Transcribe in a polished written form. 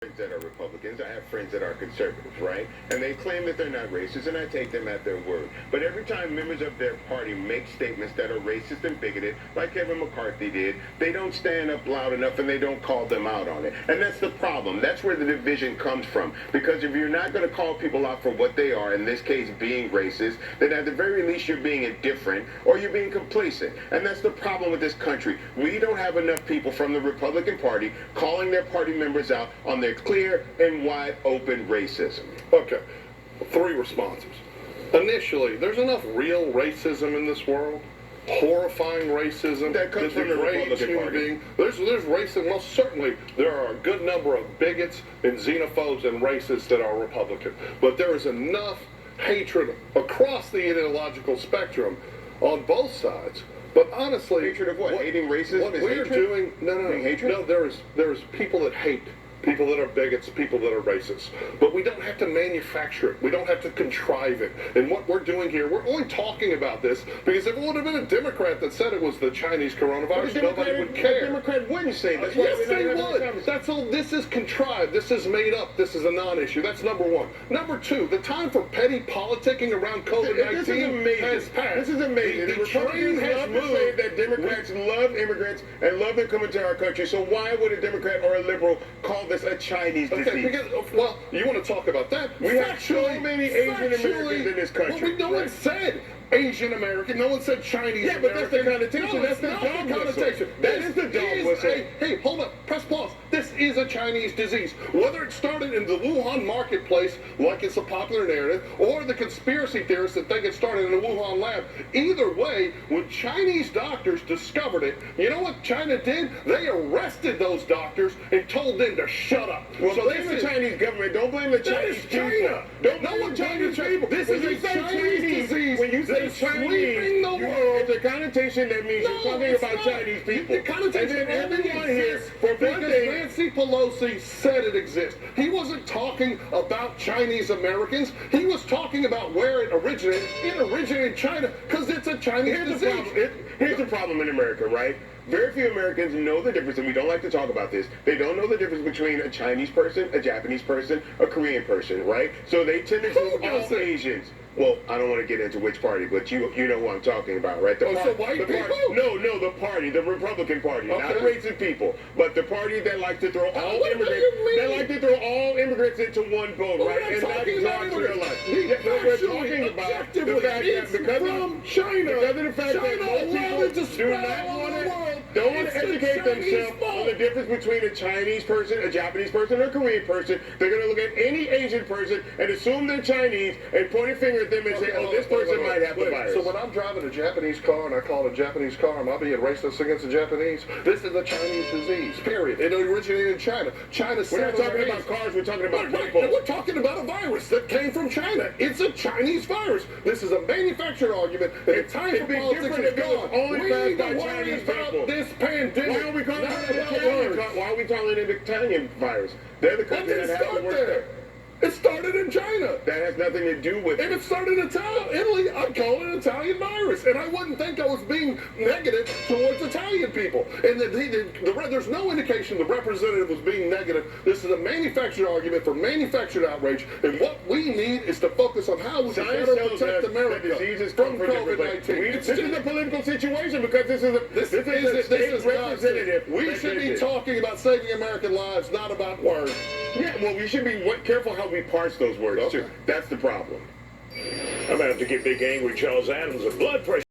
Friends that are Republicans, I have friends that are conservatives, right? And they claim that they're not racist, and I take them at their word. But every time members of their party make statements that are racist and bigoted, like Kevin McCarthy did, they don't stand up loud enough and they don't call them out on it. And that's the problem. That's where the division comes from. Because if you're not going to call people out for what they are, in this case being racist, then at the very least you're being indifferent or you're being complacent. And that's the problem with this country. We don't have enough people from the Republican Party calling their party members out on their clear and wide open racism. Okay, 3 responses. Initially, there's enough real racism in this world, horrifying racism that comes from the Republican Party. There's racism. Well, certainly there are a good number of bigots and xenophobes and racists that are Republican, but there is enough hatred across the ideological spectrum on both sides. But honestly, hatred of what? Hating racism? What we're doing? No. Hatred? No, there's people that hate. People that are bigots, people that are racist. But we don't have to manufacture it. We don't have to contrive it. And what we're doing here, we're only talking about this because if it would have been a Democrat that said it was the Chinese coronavirus, nobody would care. A Democrat wouldn't say that. Yes, they would. That's all. This is contrived. This is made up. This is a non-issue. That's number one. Number two, the time for petty politicking around COVID-19 has passed. This is amazing. The Republicans love to say that Democrats love immigrants and love them coming to our country. So why would a Democrat or a liberal call this a Chinese disease? Because, well, you want to talk about that? We have so many Asian Americans in this country. Well, no one said Asian American. No one said Chinese American. Yeah, but that's the connotation. No, that's the dog connotation. That is the dog whistle. Hey, hold up. Press pause. This is a Chinese disease. Whether it started in the Wuhan marketplace, like it's a popular narrative, or the conspiracy theorists that think it started in the Wuhan lab, either way, when Chinese doctors discovered it, you know what China did? They arrested those doctors and told them to shut up. Well, so blame the Chinese government. Don't blame the Chinese people. Don't blame the Chinese people. This is a Chinese disease. When you say Chinese, it's a connotation that means you're talking about Chinese people. The connotation and then everyone here, for one thing, Nancy Pelosi said it exists. He wasn't talking about Chinese Americans. He was talking about where it originated. It originated in China because it's a Chinese disease. Here's the problem in America, right? Very few Americans know the difference, and we don't like to talk about this. They don't know the difference between a Chinese person, a Japanese person, a Korean person, right? So they tend to group all Asians. Well, I don't want to get into which party, but you know what I'm talking about, right? So white people? No, the party, the Republican Party, not the racist people, but the party that likes to throw all immigrants. They like to throw all immigrants into one boat, right? And that's God's real life. We're talking about the fact that because of the fact that most people do not want to. Don't want to educate themselves on the difference between a Chinese person, a Japanese person, or a Korean person. They're going to look at any Asian person and assume they're Chinese and point a finger at them and say, oh, this person might have the virus. So when I'm driving a Japanese car and I call it a Japanese car, am I being racist against the Japanese? This is a Chinese disease, period. It originated in China. We're not talking about cars, we're talking about people. We're talking about a virus that came from China. It's a Chinese virus. This is a manufactured argument, and the time for politics is gone. Only we need to worry about this pandemic. Why are we calling it an Italian virus? They're the country that has the worst. It started in China. That has nothing to do with it. If it started in Italy, I'd call it an Italian virus. And I wouldn't think I was being negative towards Italian people. And there's no indication the representative was being negative. This is a manufactured argument for manufactured outrage. And what we need is to focus on how we can better protect America from COVID-19. This is a political situation because this is a state representative. We should be talking about saving American lives, not about words. Yeah, well, we should be careful how we parse those words, too. That's the problem. I'm about to give Big Angry Charles Adams a blood pressure.